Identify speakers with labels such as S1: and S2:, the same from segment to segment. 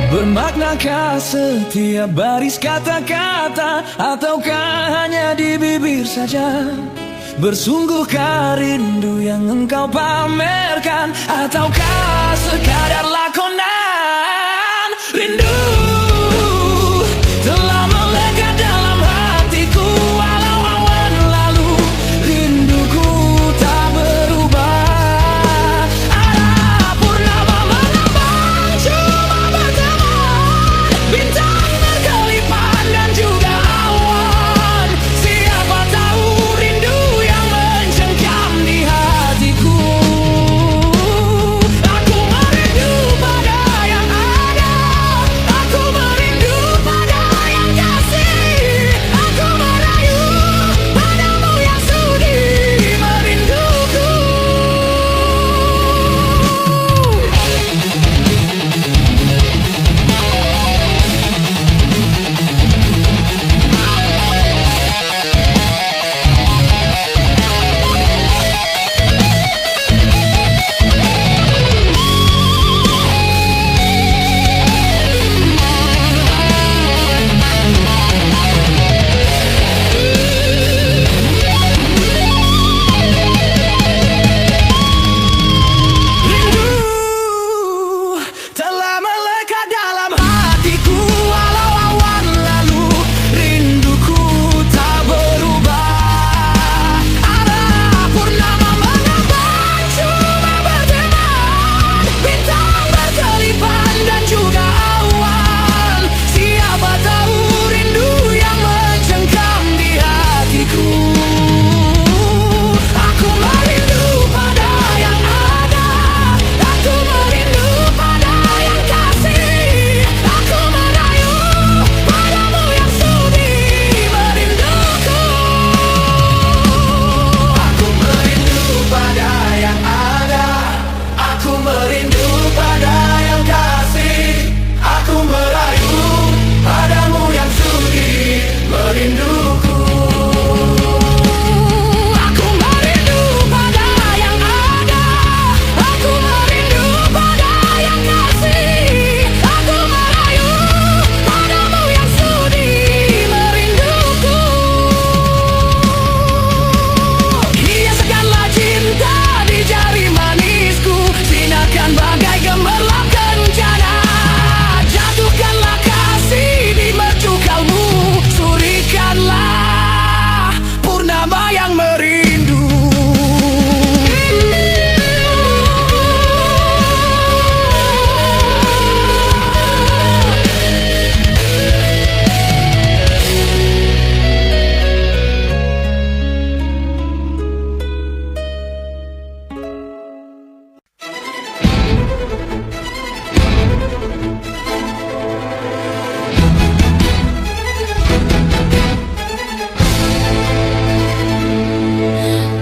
S1: Bermaknakah setiap baris kata-kata, ataukah hanya di bibir saja? Bersungguhkah rindu yang engkau pamerkan, ataukah sekadar lakonan? Rindu telah melekat dalam hatiku, walau awan lalu rinduku tak berubah. Ada purnama mengambang, cuma berteman, bintang berkelipan dan juga awan. Siapa tahu rindu yang mencengkam di hatiku. Aku merindu pada yang ada, aku merindu pada yang kasih. Aku merayu padamu yang sudi merinduku. Rindu telah melekat dalam hatiku, walau awan lalu rinduku tak berubah. Ada purnama mengambang, cuma berteman, bintang berkelipan dan juga awan. Siapa tahu rindu yang mencengkam di hatiku. Aku merindu pada yang ada, aku merindu pada yang kasih. Aku merayu padamu yang sudi merinduku. Aku merindu pada yang ada, aku merindu pada yang kasih. Aku merayu padamu yang sudi merinduku. Aku merindu pada yang ada, aku merindu pada yang kasih. Aku merayu padamu yang sudi merinduku. Hiaskanlah cinta di jari manisku, sinarkan bagai gemerlap kencana. Jatuhkanlah kasih di mercu kalbu, surikanlah purnama yang merindu.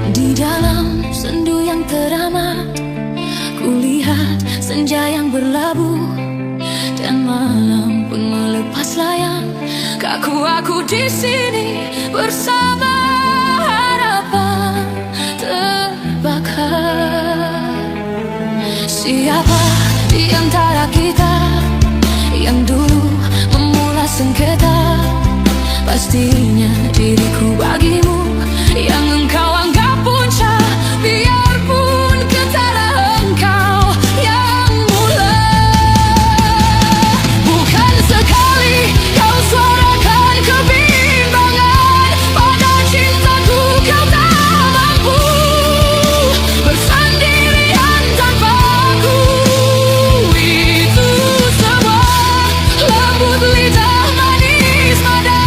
S1: Di dalam sendu yang teramat, kulihat senja yang berlabuh, dan malam pun melepas layang. Kaku aku di sini bersama harapan terbakar. Siapa di antara kita yang dulu memulai sengketa? Pastinya diriku bagimu yang engkau anggap punca, biarpun katalah engkau yang mulai. Bukan sekali kau suarakan kebimbangan, pada cintaku kau tak mampu bersendirian tanpaku. Itu semua lembut lidah manis pada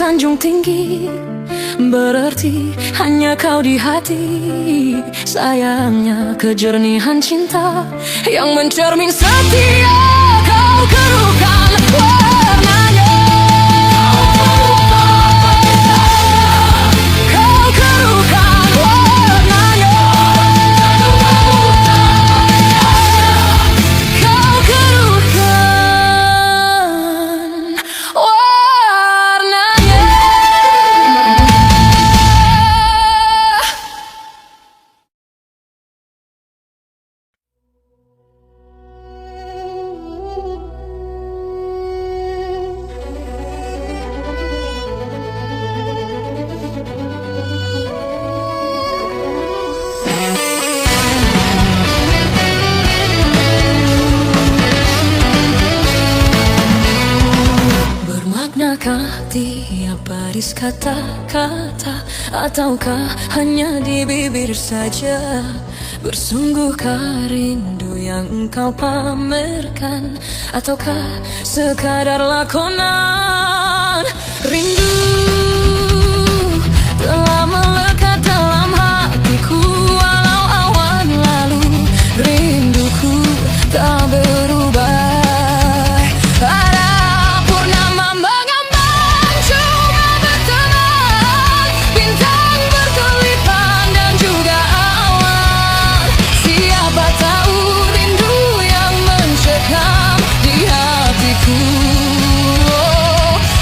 S1: sanjung tinggi, berarti hanya kau di hati. Sayangnya kejernihan cinta yang mencermin setia kau keruhkan warnanya. Kau keruhkan warnanya. Kau keruhkan warnanya. Bermaknakah tiap baris kata-kata, ataukah hanya di bibir saja? Bersungguhkah rindu yang engkau pamerkan, ataukah sekadar lakonan? Rindu telah melekat dalam hatiku, walau awan lalu rinduku tak berubah. Ada purnama mengambang, cuma berteman, bintang berkelipan dan juga awan. Siapa tahu rindu yang mencekam di hatiku.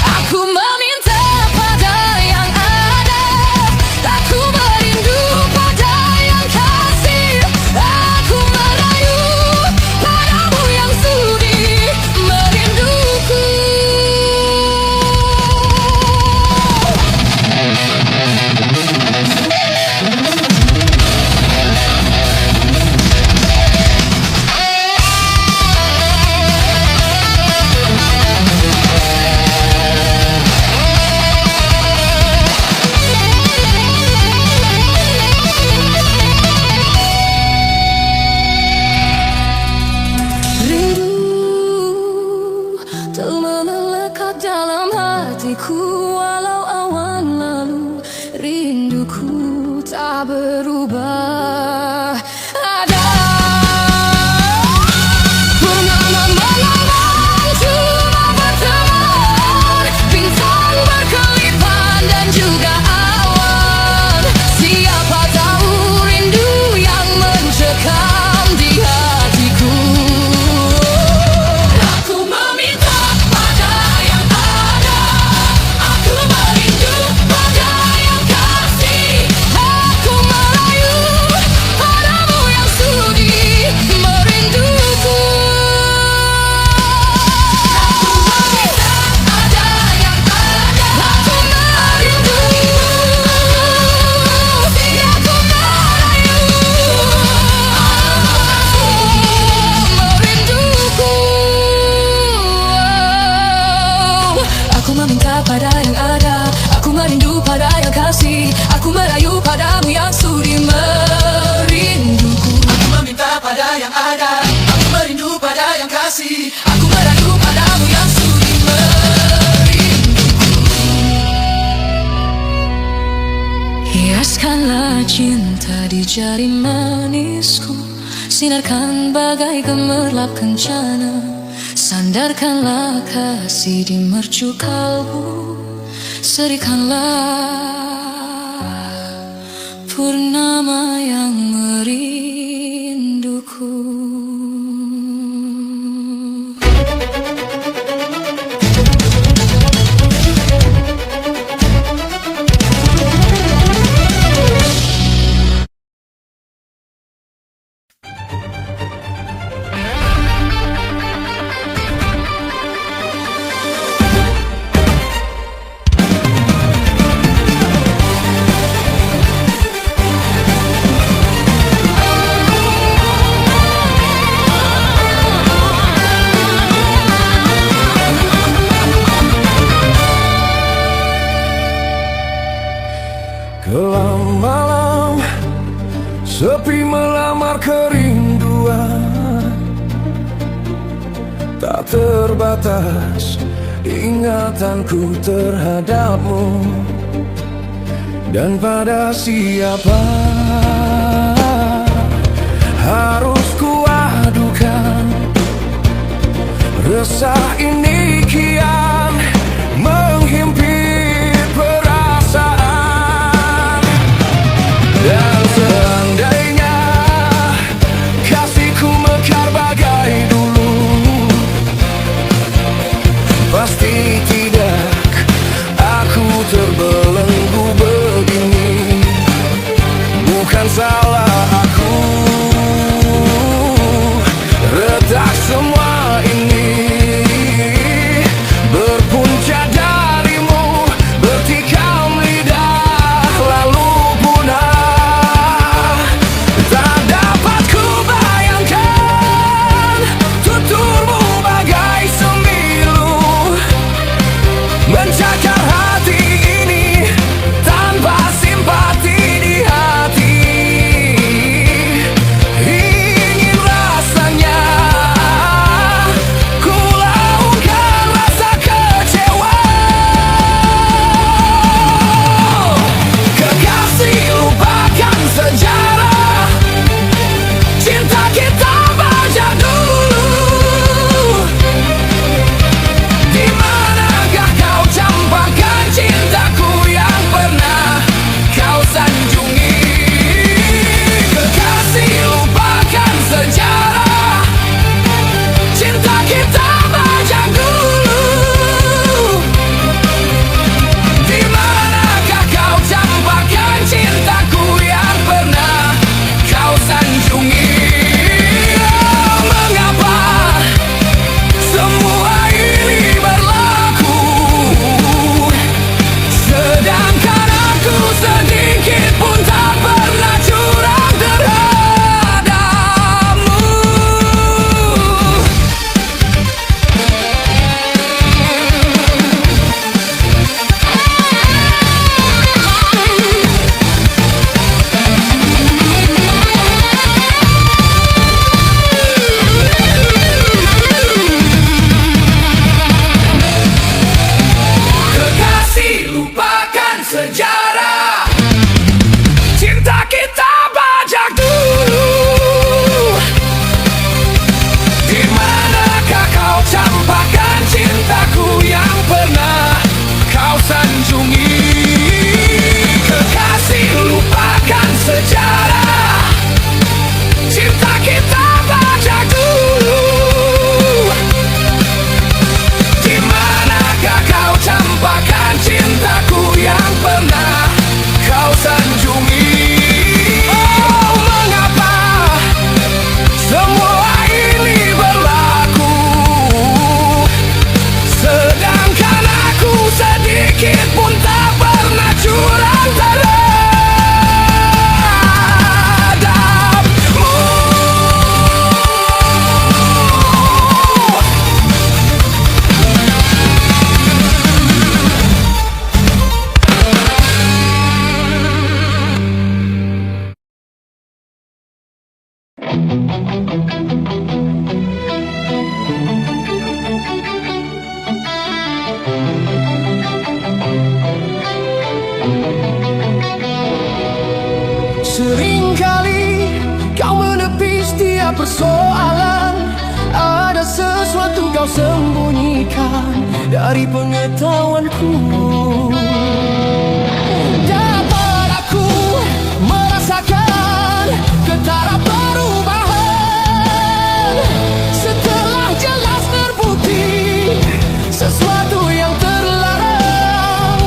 S1: Aku meminta pada yang ada, aku merindu pada yang kasih. Aku merayu padamu yang sudi merinduku. Rindu telah melekat dalam hatiku, walau awan lalu rinduku tak berubah. Ada purnama mengambang, cuma berteman, bintang berkelipan dan juga awan. Siapa tahu rindu yang mencekam di hatiku. Aku meminta pada yang ada, aku merindu pada yang kasih. Aku merayu padamu yang sudi merinduku. Aku meminta pada yang ada, aku merindu. Aku merayu merinduku. Aku meminta pada yang ada, aku merindu pada yang kasih. Aku merayu padamu yang sudi merinduku.
S2: Aku meminta pada yang ada, aku merindu pada yang kasih.
S1: Aku merayu padamu yang sudi merinduku. Hiaskanlah cinta di jari manisku, sinarkan bagai gemerlap kencana. Sandarkanlah kasih di mercu kalbu, serikanlah purnama yang merinduku.
S3: Gelap malam, sepi melamar kerinduan, tak terbatas ingatanku terhadapmu. Dan pada siapa harus kuadukan resah ini kian menghimpit perasaan. Dan seandainya kasihku mekar bagai dulu, pasti tidak aku terbelenggu begini. Bukan salah aku, retak semua ini berpunca darimu, bertikam lidah lalu punah. Tak dapat ku bayangkan tuturmu bagai sembilu mencakar hati ini tanpa simpati di hati. Ingin rasanya ku laungkan rasa kecewa. Kekasih, lupakan sejarah cinta kita bajak dulu. Di manakah kau campakkan cintaku yang pernah kau sanjungi? Kekasih, lupakan sejarah cinta kita bajak dulu. Di manakah kau campakkan cintaku yang pernah kau sanjungi? Oh, mengapa semua ini berlaku, sedangkan aku sedikit pun tak pernah curang terhadapmu. Kekasih, lupakan sejarah cinta kita bajak dulu. Di manakah kau campakkan cintaku yang pernah kau sanjungi? Kekasih, lupakan sejarah cinta kita bajak dulu. Di manakah kau campakkan cintaku yang pernah kau sanjungi? Oh, mengapa semua ini berlaku, sedangkan aku sedikit pun tak pernah curang terhadapmu. Seringkali kau menepis tiap persoalan. Ada sesuatu kau sembunyikan dari pengetahuanku. Dapat aku merasakan getara perubahan setelah jelas terbukti sesuatu yang terlarang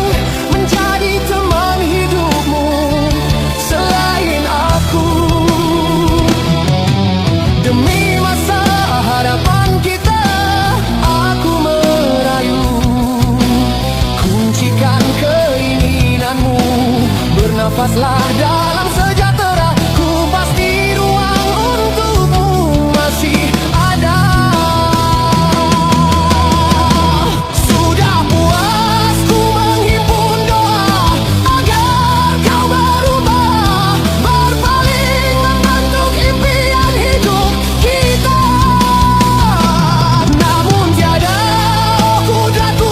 S3: menjadi teman hidupmu selain aku. Demi masa hadapan kita, aku merayu kuncikan keinginanmu. Bernafaslah dalam sejahtera, ku pasti ruang untukmu masih ada. Sudah puas ku menghimpun doa agar kau berubah, berpaling membentuk impian hidup kita. Namun tiada kudratku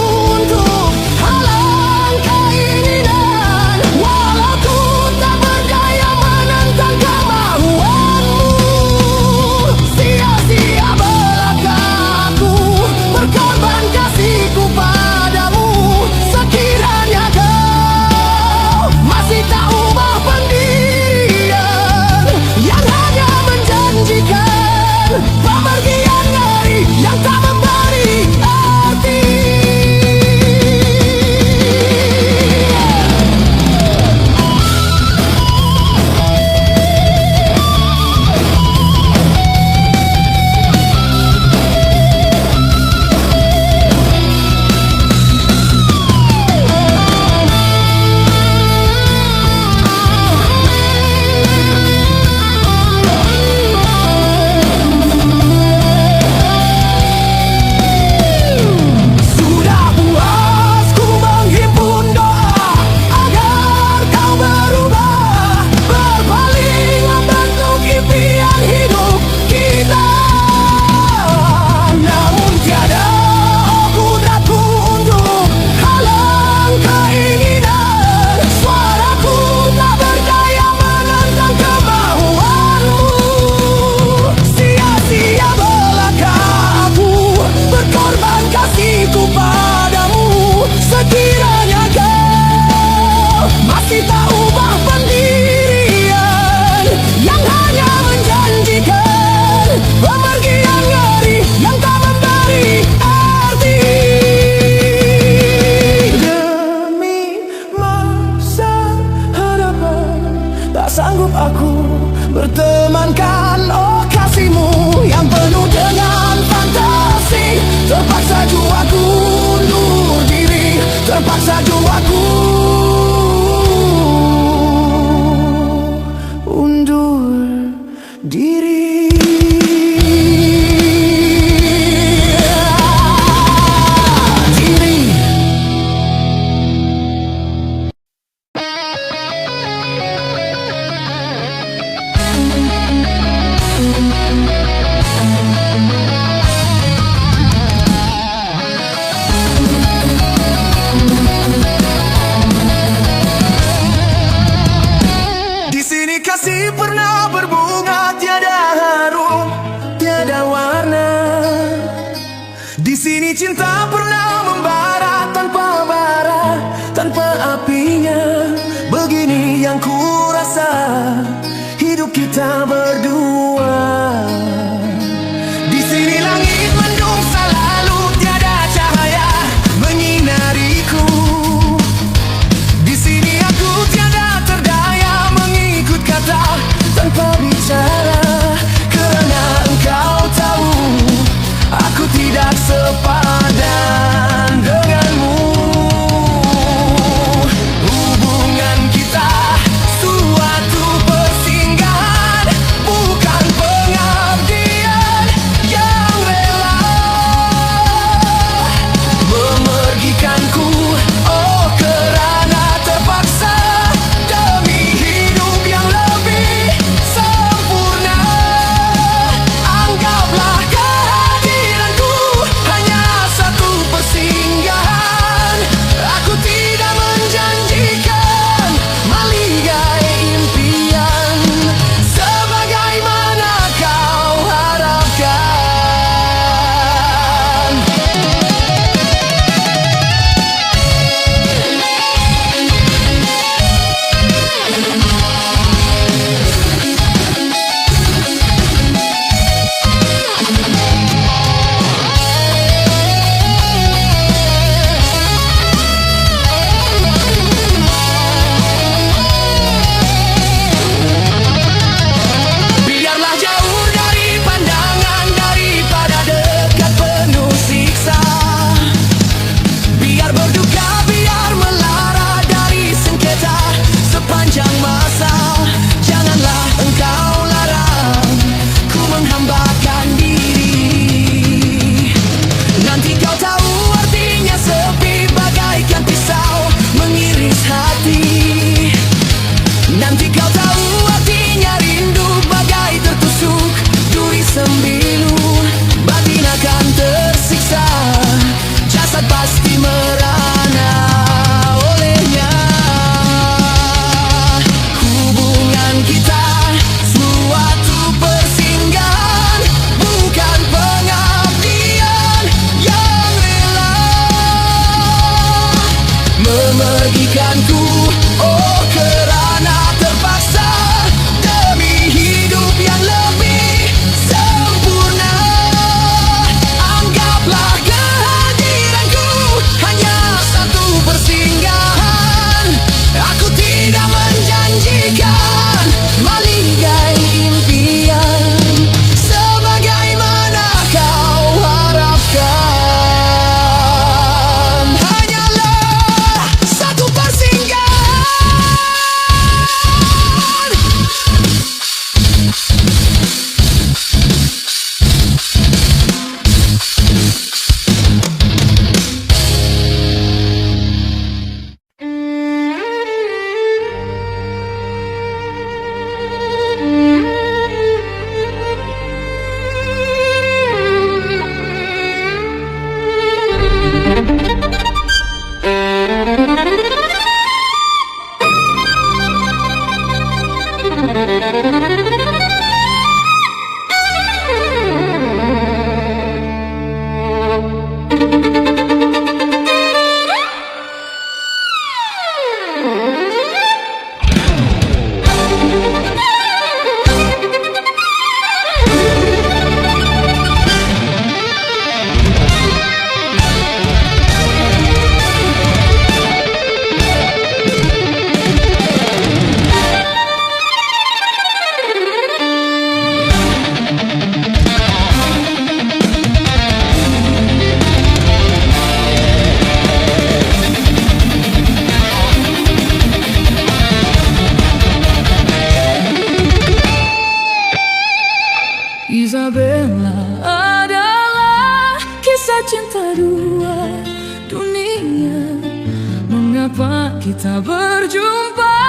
S1: kita berjumpa,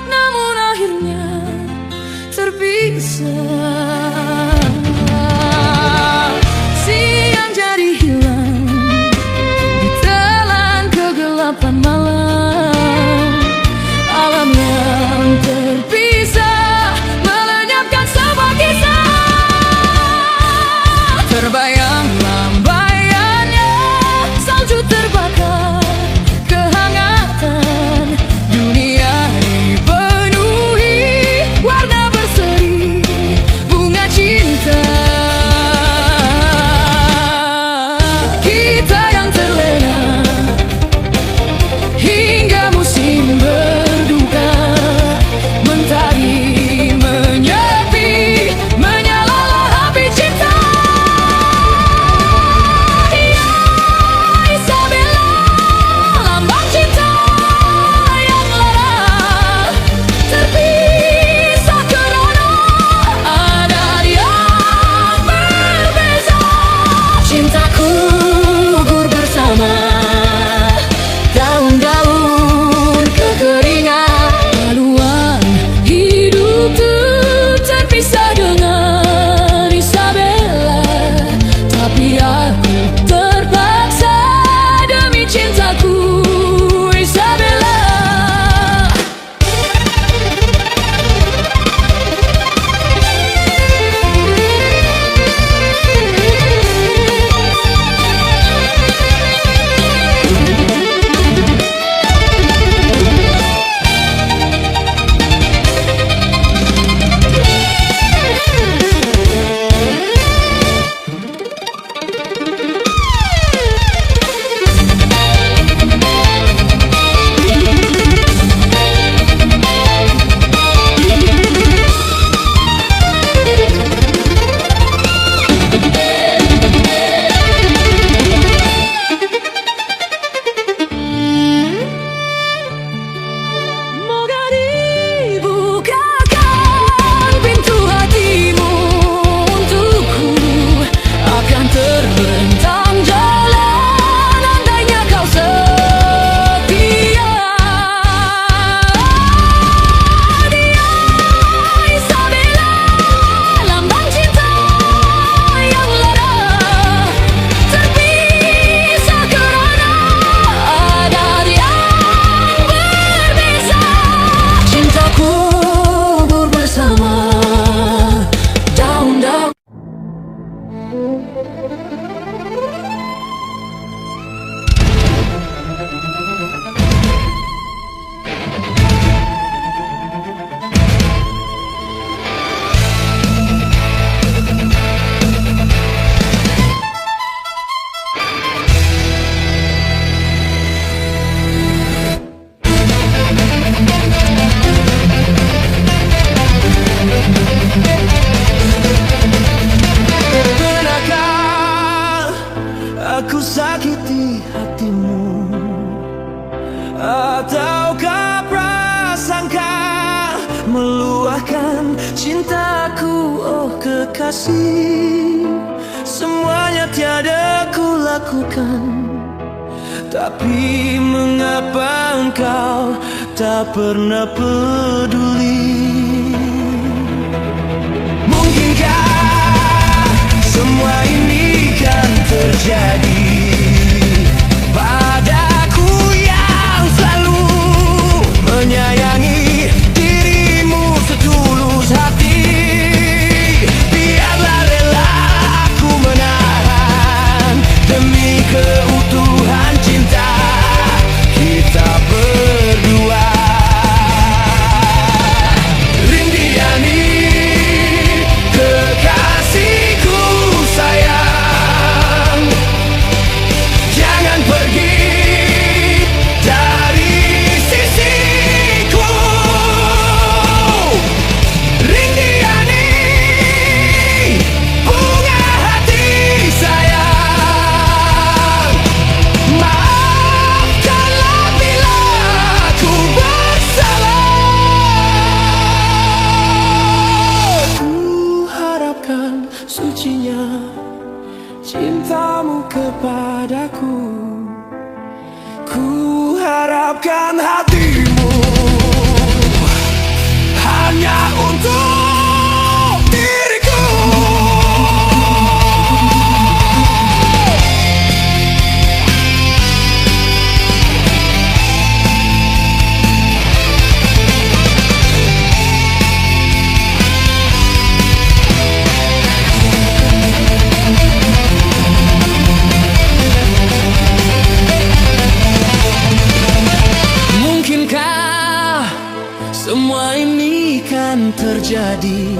S1: namun akhirnya terpisah. Siang jadi hilang di telan kegelapan malam. Alam yang terpisah melenyapkan sebuah kisah. Terbayang lambaiannya salju terbakar, kehangatan dunia dipenuhi warna berseri bunga cinta. Kita yang terlena hingga musim berduka, mentari menyepi, menyalalah api cinta. Ya Isabella, lambang cinta yang lara, terpisah kerana adat yang berbeza. Cintaku gugur bersama daun-daun kekeringan. Haluan hidup tuh terpisah dengan Isabella, tapi aku terpaksa demi cintaku Isabella. Moga dibukakan pintu hatimu untukku, akan terbentang jalan andainya kau setia. Dia Isabella, lambang cinta yang lara, terpisah kerana adat yang berbeza. Cintaku gugur bersama daun-daun.
S3: Pernahkah aku sakiti hatimu, ataukah prasangka meluahkan cintaku, oh kekasih? Semuanya tiada ku lakukan, tapi mengapa engkau tak pernah peduli? Mungkinkah semua ini kan terjadi padaku yang selalu menyayangi dirimu setulus hati? Biarlah rela aku menahan demi keutuhan cinta kita berdua. Rindiani, kekasihku sayang, jangan pergi dari sisiku. Rindiani, bunga hati sayang, maafkanlah bila ku bersalah. Ku harapkan sucinya cintamu kepadaku. Ku harapkan hati terjadi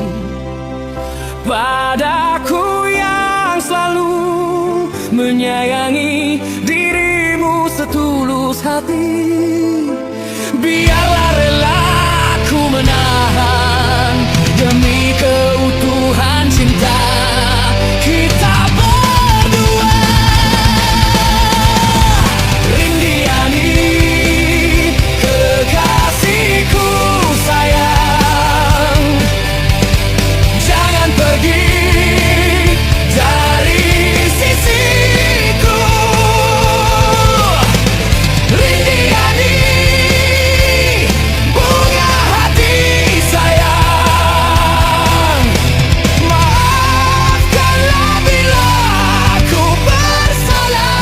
S3: padaku yang selalu menyayangi dirimu setulus hati. Biarlah rela ku menahan demi keutuhan cinta kita berdua. Rindiani, kekasihku sayang, jangan pergi dari sisiku. Rindiani, bunga hati sayang, maafkanlah bila ku bersalah.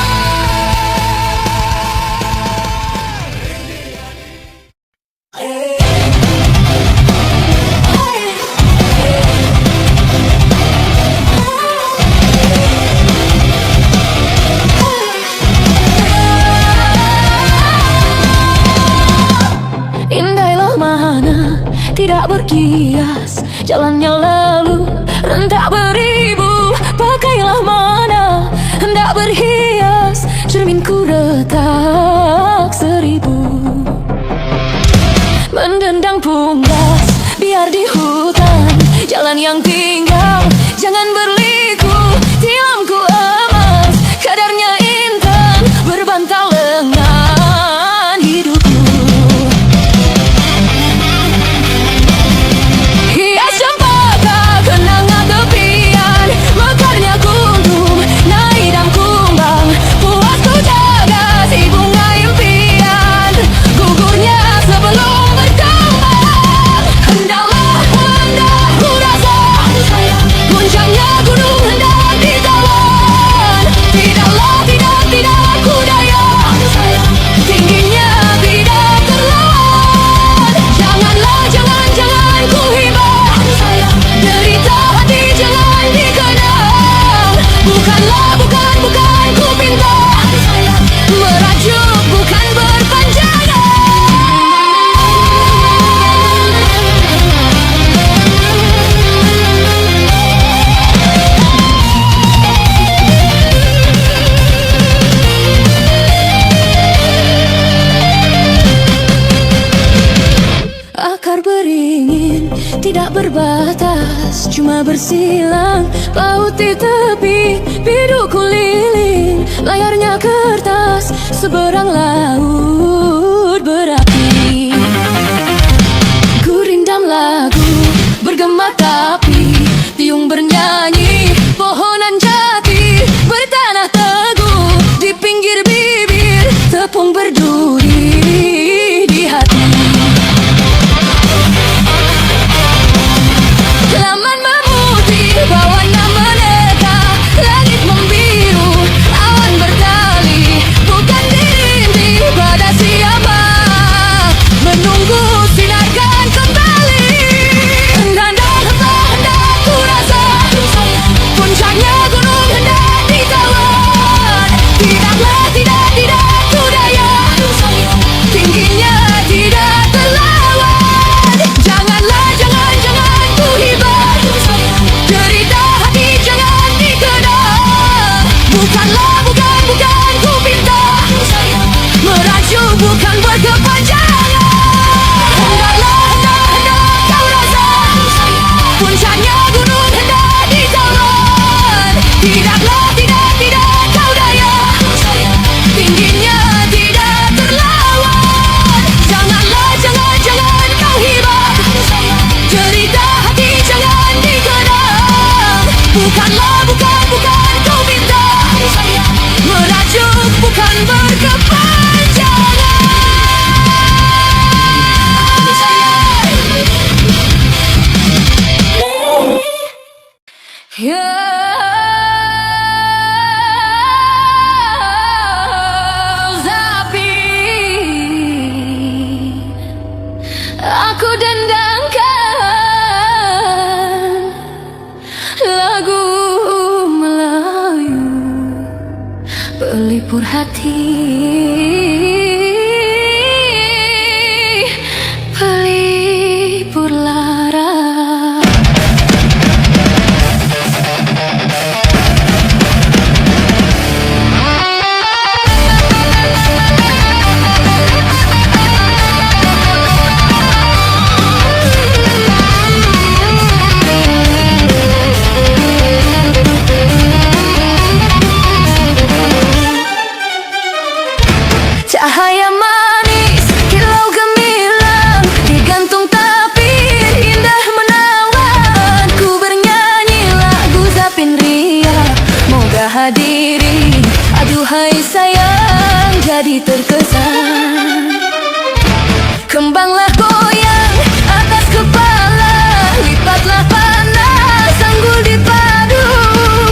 S1: Indahlah mana tidak berkias, jalannya lalu rentak beribu. Pakailah mana hendak berhias, cerminku retak seribu. Mendendang punggas biar di hutan, jalan yang tinggal jangan berliku. Tilamku emas, kadarnya intan, berbantal lengan hidupku. Hias cempaka kenangan tepian, mekarnya gunung naik dan kumbang. Puas ku jaga si bunga impian, gugurnya sebelum berkembang. Hendaklah hendak ku rasa, puncaknya gunung hendak ditelan. Tidaklah tidak ku daya, tingginya tidak terlawan. Janganlah jangan ku hibah, derita hati jangan dikenang. Bukan ku pinta, merajuk bukan berpanjangan. Akar beringin tidak berbatas, cuma bersilang laut di tepi. Biduk keliling, layarnya kertas, seberang laut berapi. Gurindam lagu bergema tapi piung bernyanyi. Pohonan jati bertanah teguh di pinggir bibir, tepung berduri di hati. Laman memutih, bawana meneka, langit membiru, awan bertali. Bukan dirintih pada siapa, menunggu sinarkan kembali. Hendak ku rasa, puncaknya gunung hendak ditelan. Tidaklah ku daya, tingginya tidak terlawan. Janganlah jangan ku hibah, derita hati jangan dikenang. Bukanlah bukan ku pinta, merajuk bukan berkepanjangan. Hendaklah kau rasa, puncaknya gunung hendak ditelan. Tidaklah kau daya, tingginya tidak terlawan. Janganlah jangan kau hibah, derita hati jangan dikenang. Bukanlah bukan ku pinta, merajuk bukan berkepanjangan. Tapi aku dendangkan lagu Melayu pelipur hati, pelipur lara. Cahaya manis, kilau gemilang, digantung tapir indah menawan. Ku bernyanyi lagu Zapin Ria, moga hadirin aduhai sayang jadi terkesan. Kembanglah goyang atas kepala, lipatlah panas, sanggul dipadu,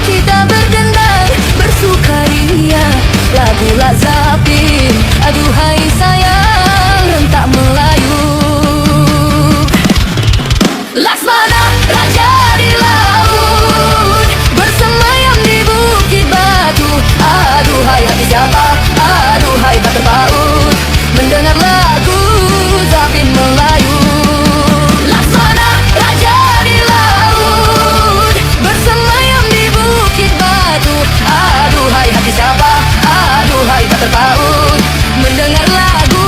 S1: kita berdendang bersukaria. Lagu Zapin, aduhai sayang rentak Melayu. Laksmana raja di laut, bersemayam di bukit batu. Aduhai hati siapa, aduhai tak terpaut, mendengar lagu Zapin Melayu. Laksmana raja di laut, bersemayam di bukit batu. Aduhai hati siapa, aduhai tak terpaut, mendengar lagu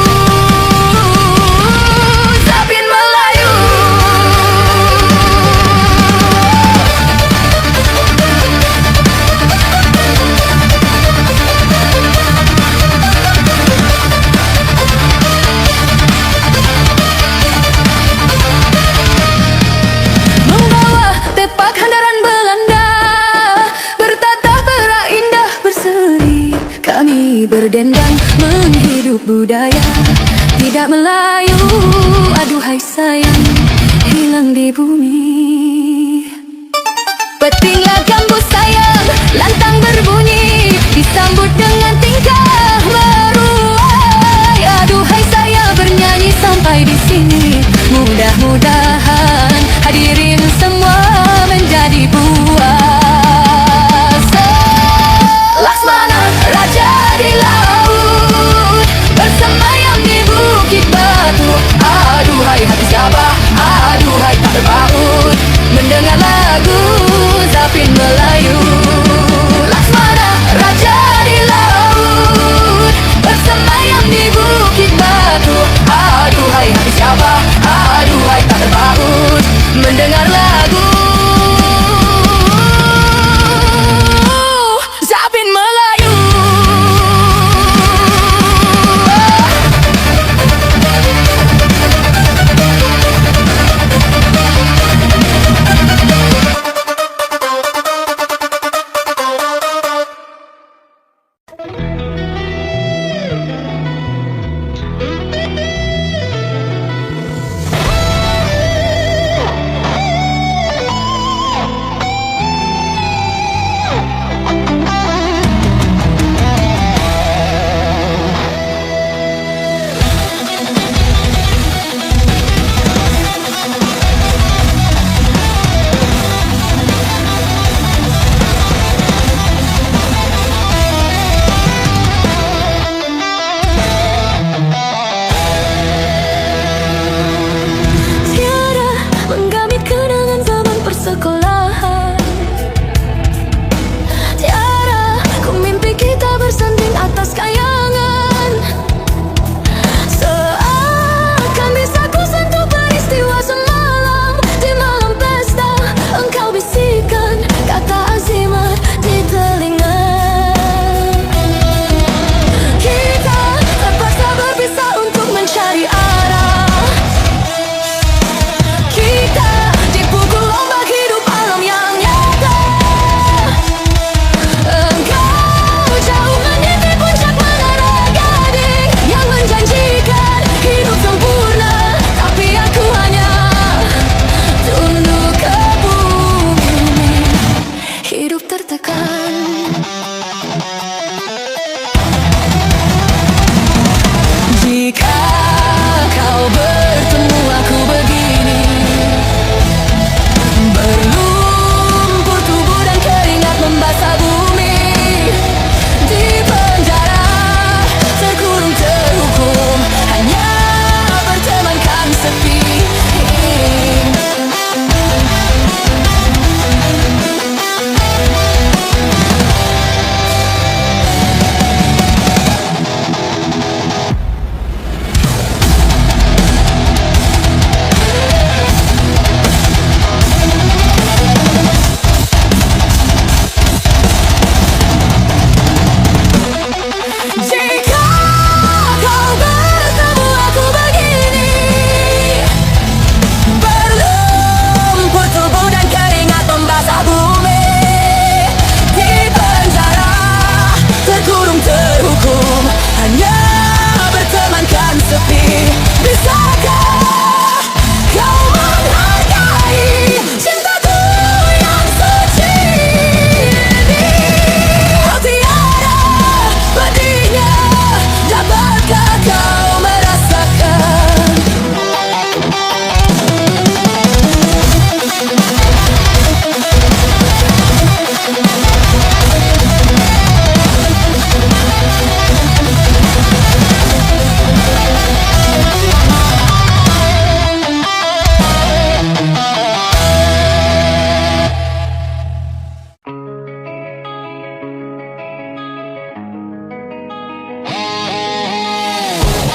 S1: Zapin Melayu. Membawa tepak handaran Belanda, bertatah perak indah berseri, kami berdendang menghidup budaya tidak Melayu. Aduhai sayang hilang di bumi. Petinglah gambus sayang lantang berbunyi, disambut dengan tingkah meruai. Aduhai saya bernyanyi sampai di sini, mudah-mudahan hadirin semua menjadi puas. Laksmana raja di laut, bersemayam di bukit batu. Aduhai hati siapa, aduhai tak terpaut, mendengar lagu Zapin Melayu. Laksmana raja di laut,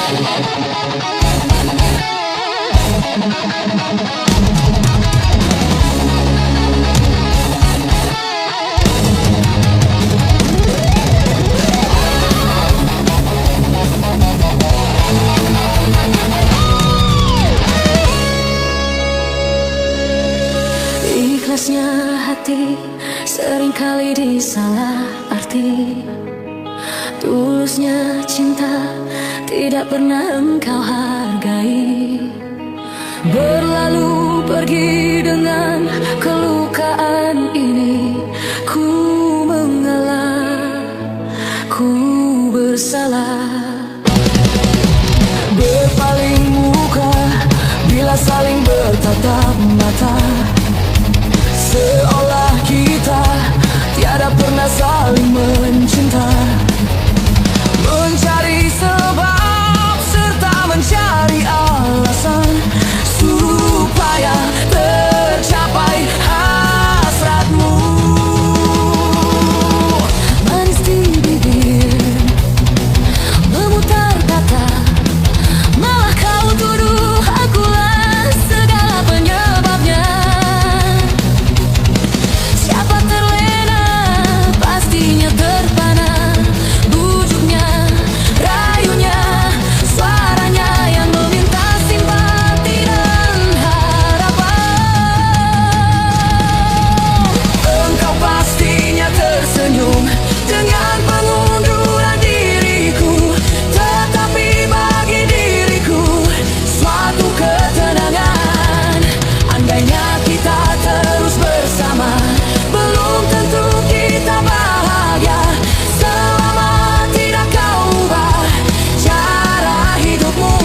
S1: Ikhlasnya hati seringkali disalah arti. Tulusnya cinta tidak pernah engkau hargai. Berlalu pergi dengan kelukaan ini. Ku mengalah, ku bersalah. Berpaling muka bila saling bertatap mata, seolah kita tiada pernah saling mencinta. Mencari sebab serta mencari alasan supaya tercapai hasratmu. Manis di bibir, memutar kata, malah kau tuduh akulah segala penyebabnya. Siapa terlena pastinya terpana. Bujuknya, rayunya, suaranya yang meminta simpati dan harapan. Engkau pastinya tersenyum dengan pengunduran diriku, tetapi bagi diriku suatu ketenangan. Andainya kita terus bersama, belum tentu kita bahagia selama tidak kau ubah cara hidupmu.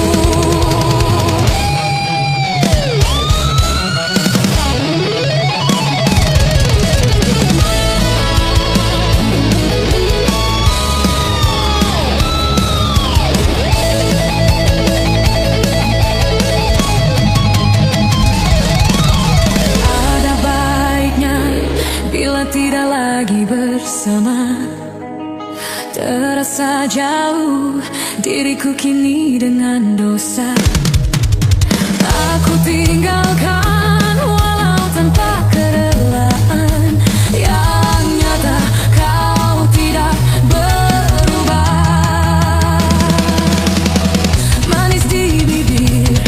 S1: Ada baiknya bila tidak lagi bersama. Terasa jauh diriku kini dengan dosa. Aku tinggalkan walau tanpa kerelaan. Yang nyata kau tidak berubah. Manis di bibir,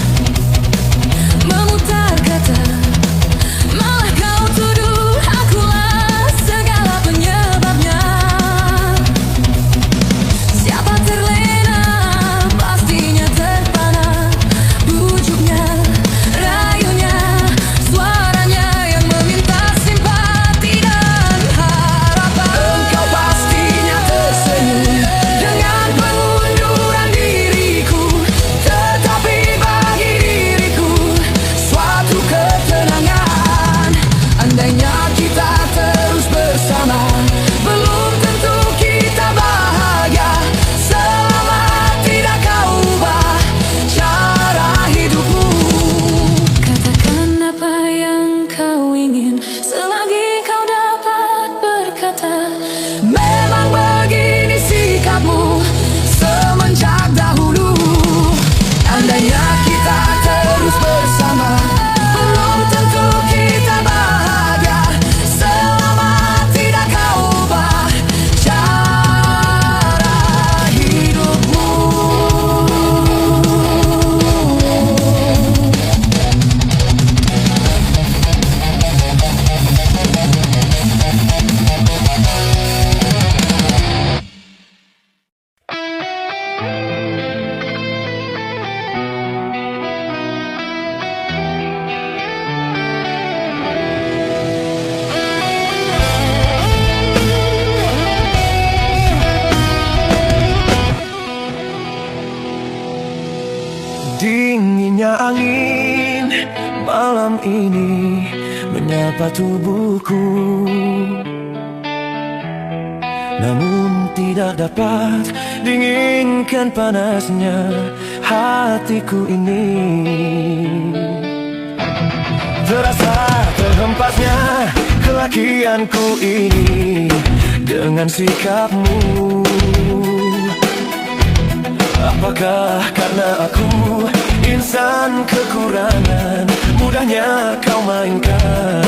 S1: memutar kata, malah kau tuduh akulah segala penyebabnya. Siapa terlena pastinya terpana. Bujuknya, rayunya, suaranya yang meminta simpati dan harapan. Engkau pastinya tersenyum dengan pengunduran diriku, tetapi bagi diriku suatu ketenangan. Andainya kita terus bersama, belum tentu kita bahagia selama tidak kau ubah cara hidupmu. Katakan apa yang kau ingin selagi kau dapat berkata. Memang begini sikapmu semenjak dahulu. Andainya kita terus bersama, belum tentu kita bahagia selama tidak kau ubah cara hidupmu.
S3: Dinginnya angin malam ini menyapa tubuhku, namun tidak dapat dinginkan panasnya hatiku ini. Terasa terhempasnya kelakianku ini dengan sikapmu. Apakah karena aku insan kekurangan, mudahnya kau mainkan?